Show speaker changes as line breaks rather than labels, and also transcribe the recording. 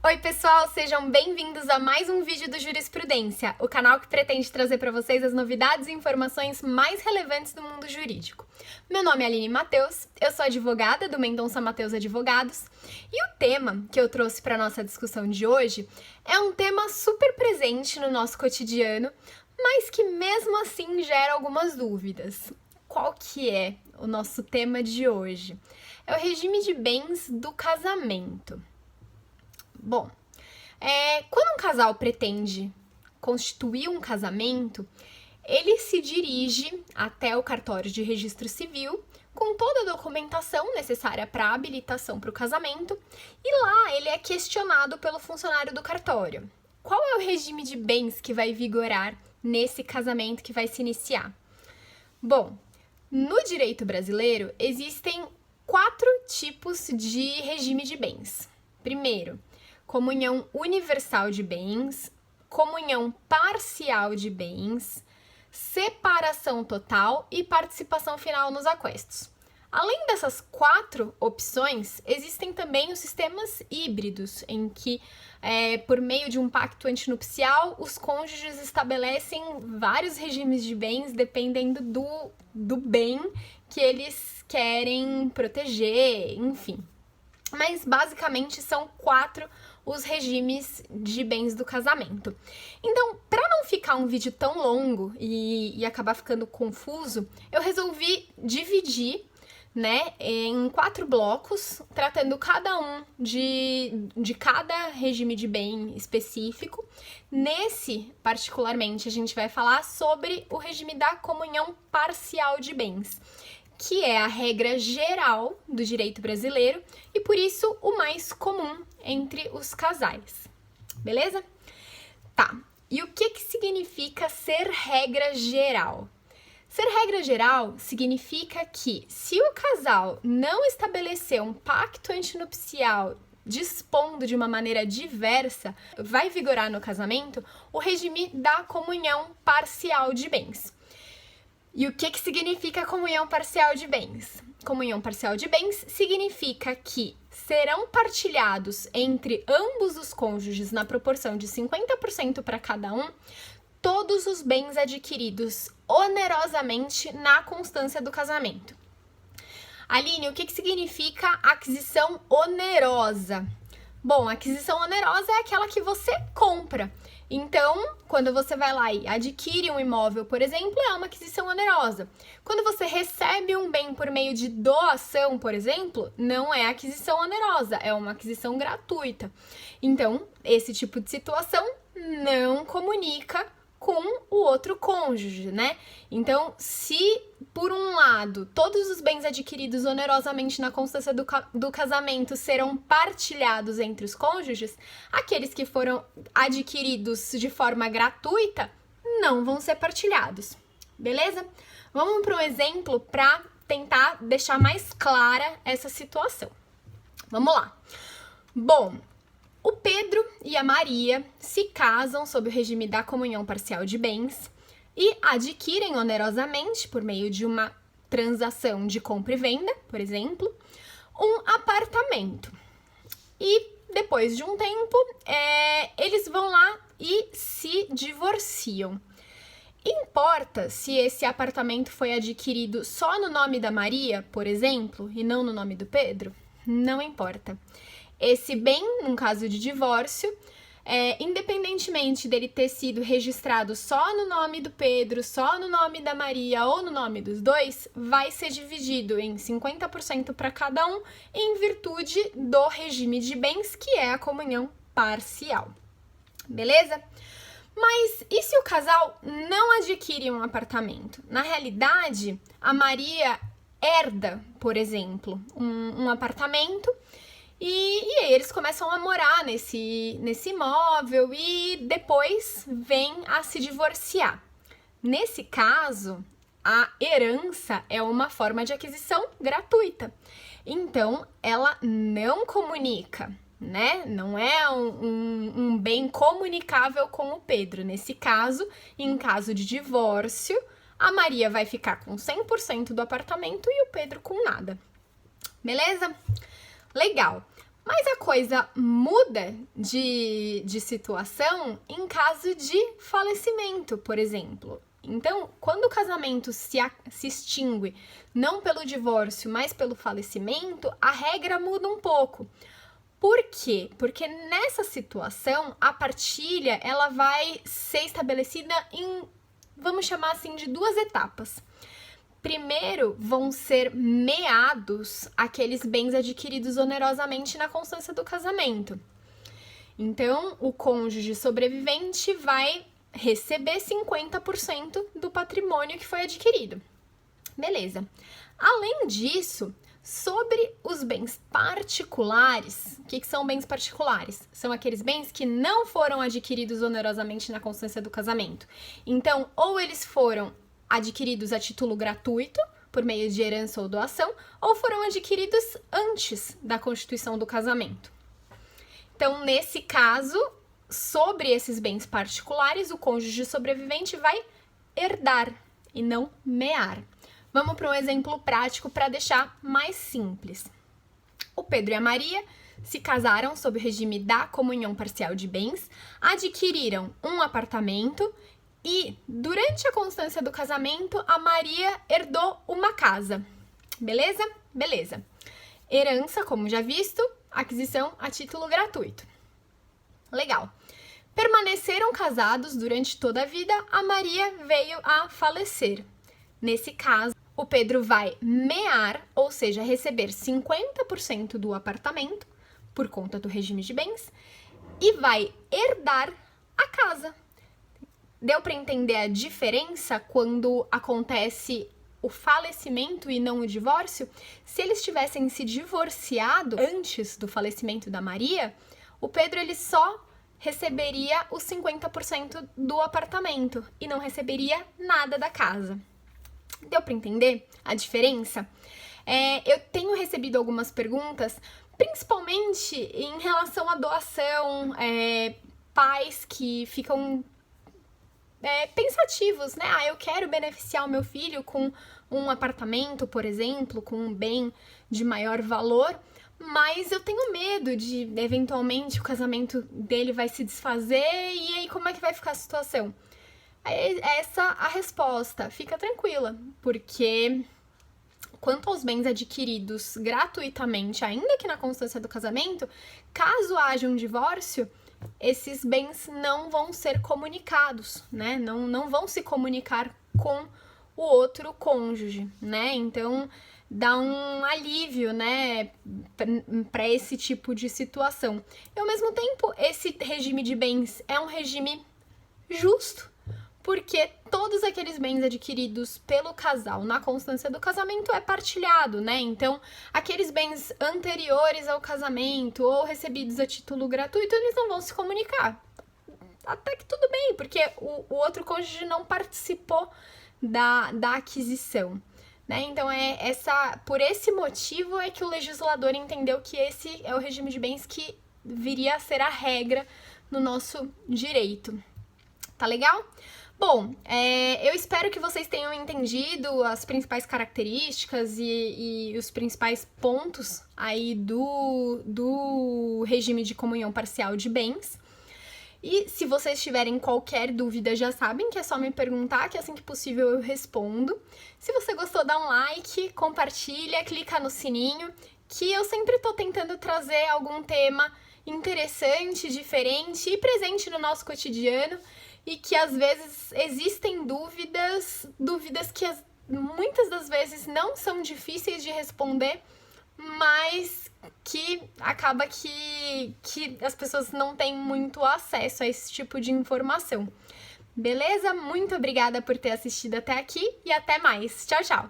Oi pessoal, sejam bem-vindos a mais um vídeo do Jurisprudência, o canal que pretende trazer para vocês as novidades e informações mais relevantes do mundo jurídico. Meu nome é Aline Matheus, eu sou advogada do Mendonça Matheus Advogados e o tema que eu trouxe para nossa discussão de hoje é um tema super presente no nosso cotidiano, mas que mesmo assim gera algumas dúvidas. Qual que é o nosso tema de hoje? É o regime de bens do casamento. Bom, quando um casal pretende constituir um casamento, ele se dirige até o cartório de registro civil com toda a documentação necessária para a habilitação para o casamento e lá ele é questionado pelo funcionário do cartório. Qual é o regime de bens que vai vigorar nesse casamento que vai se iniciar? Bom, no direito brasileiro existem 4 tipos de regime de bens. Primeiro, comunhão universal de bens, comunhão parcial de bens, separação total e participação final nos aquestos. Além dessas 4 opções, existem também os sistemas híbridos, em que, por meio de um pacto antinupcial, os cônjuges estabelecem vários regimes de bens dependendo do bem que eles querem proteger, enfim. Mas basicamente são 4 os regimes de bens do casamento. Então, para não ficar um vídeo tão longo e acabar ficando confuso, eu resolvi dividir, em 4 blocos, tratando cada um de cada regime de bem específico. Nesse, particularmente, a gente vai falar sobre o regime da comunhão parcial de bens, que é a regra geral do direito brasileiro e, por isso, o mais comum entre os casais. Beleza? Tá. E o que significa ser regra geral? Ser regra geral significa que, se o casal não estabeleceu um pacto antinupcial dispondo de uma maneira diversa, vai vigorar no casamento o regime da comunhão parcial de bens. E o que significa comunhão parcial de bens? Comunhão parcial de bens significa que serão partilhados entre ambos os cônjuges na proporção de 50% para cada um todos os bens adquiridos onerosamente na constância do casamento. Aline, o que significa aquisição onerosa? Bom, a aquisição onerosa é aquela que você compra. Então, quando você vai lá e adquire um imóvel, por exemplo, é uma aquisição onerosa. Quando você recebe um bem por meio de doação, por exemplo, não é aquisição onerosa, é uma aquisição gratuita. Então, esse tipo de situação não comunica com o outro cônjuge, né? Então, se por um lado todos os bens adquiridos onerosamente na constância do casamento serão partilhados entre os cônjuges, aqueles que foram adquiridos de forma gratuita não vão ser partilhados, beleza? Vamos para um exemplo para tentar deixar mais clara essa situação. Vamos lá. Bom, o Pedro e a Maria se casam sob o regime da comunhão parcial de bens e adquirem onerosamente, por meio de uma transação de compra e venda, por exemplo, um apartamento. E depois de um tempo, eles vão lá e se divorciam. Importa se esse apartamento foi adquirido só no nome da Maria, por exemplo, e não no nome do Pedro? Não importa. Esse bem, num caso de divórcio, independentemente dele ter sido registrado só no nome do Pedro, só no nome da Maria ou no nome dos dois, vai ser dividido em 50% para cada um, em virtude do regime de bens, que é a comunhão parcial. Beleza? Mas e se o casal não adquire um apartamento? Na realidade, a Maria herda, por exemplo, um apartamento. E aí eles começam a morar nesse imóvel e depois vêm a se divorciar. Nesse caso, a herança é uma forma de aquisição gratuita. Então, ela não comunica, né? Não é um bem comunicável com o Pedro. Nesse caso, em caso de divórcio, a Maria vai ficar com 100% do apartamento e o Pedro com nada. Beleza? Legal. Mas a coisa muda de situação em caso de falecimento, por exemplo. Então, quando o casamento se extingue, não pelo divórcio, mas pelo falecimento, a regra muda um pouco. Por quê? Porque nessa situação, a partilha ela vai ser estabelecida em, vamos chamar assim, de 2 etapas. Primeiro, vão ser meados aqueles bens adquiridos onerosamente na constância do casamento. Então, o cônjuge sobrevivente vai receber 50% do patrimônio que foi adquirido. Beleza. Além disso, sobre os bens particulares, o que são bens particulares? São aqueles bens que não foram adquiridos onerosamente na constância do casamento. Então, ou eles foram adquiridos a título gratuito, por meio de herança ou doação, ou foram adquiridos antes da constituição do casamento. Então, nesse caso, sobre esses bens particulares, o cônjuge sobrevivente vai herdar e não mear. Vamos para um exemplo prático para deixar mais simples. O Pedro e a Maria se casaram sob o regime da comunhão parcial de bens, adquiriram um apartamento e, durante a constância do casamento, a Maria herdou uma casa. Beleza? Beleza. Herança, como já visto, aquisição a título gratuito. Legal. Permaneceram casados durante toda a vida, a Maria veio a falecer. Nesse caso, o Pedro vai mear, ou seja, receber 50% do apartamento, por conta do regime de bens, e vai herdar a casa. Deu para entender a diferença quando acontece o falecimento e não o divórcio? Se eles tivessem se divorciado antes do falecimento da Maria, o Pedro ele só receberia os 50% do apartamento e não receberia nada da casa. Deu para entender a diferença? Eu tenho recebido algumas perguntas, principalmente em relação à doação, pais que ficam pensativos, né? Eu quero beneficiar o meu filho com um apartamento, por exemplo, com um bem de maior valor, mas eu tenho medo de, eventualmente, o casamento dele vai se desfazer e aí como é que vai ficar a situação? Essa a resposta. Fica tranquila, porque quanto aos bens adquiridos gratuitamente, ainda que na constância do casamento, caso haja um divórcio, esses bens não vão ser comunicados, né? Não vão se comunicar com o outro cônjuge, né? Então, dá um alívio, né, para esse tipo de situação. E, ao mesmo tempo, esse regime de bens é um regime justo, porque todos aqueles bens adquiridos pelo casal na constância do casamento é partilhado, né? Então, aqueles bens anteriores ao casamento ou recebidos a título gratuito, eles não vão se comunicar. Até que tudo bem, porque o outro cônjuge não participou da aquisição, né? Então, por esse motivo é que o legislador entendeu que esse é o regime de bens que viria a ser a regra no nosso direito. Tá legal? Bom, eu espero que vocês tenham entendido as principais características e os principais pontos aí do regime de comunhão parcial de bens. E se vocês tiverem qualquer dúvida, já sabem que é só me perguntar, que assim que possível eu respondo. Se você gostou, dá um like, compartilha, clica no sininho, que eu sempre tô tentando trazer algum tema interessante, diferente e presente no nosso cotidiano. E que às vezes existem dúvidas que muitas das vezes não são difíceis de responder, mas que acaba que as pessoas não têm muito acesso a esse tipo de informação. Beleza? Muito obrigada por ter assistido até aqui e até mais. Tchau, tchau!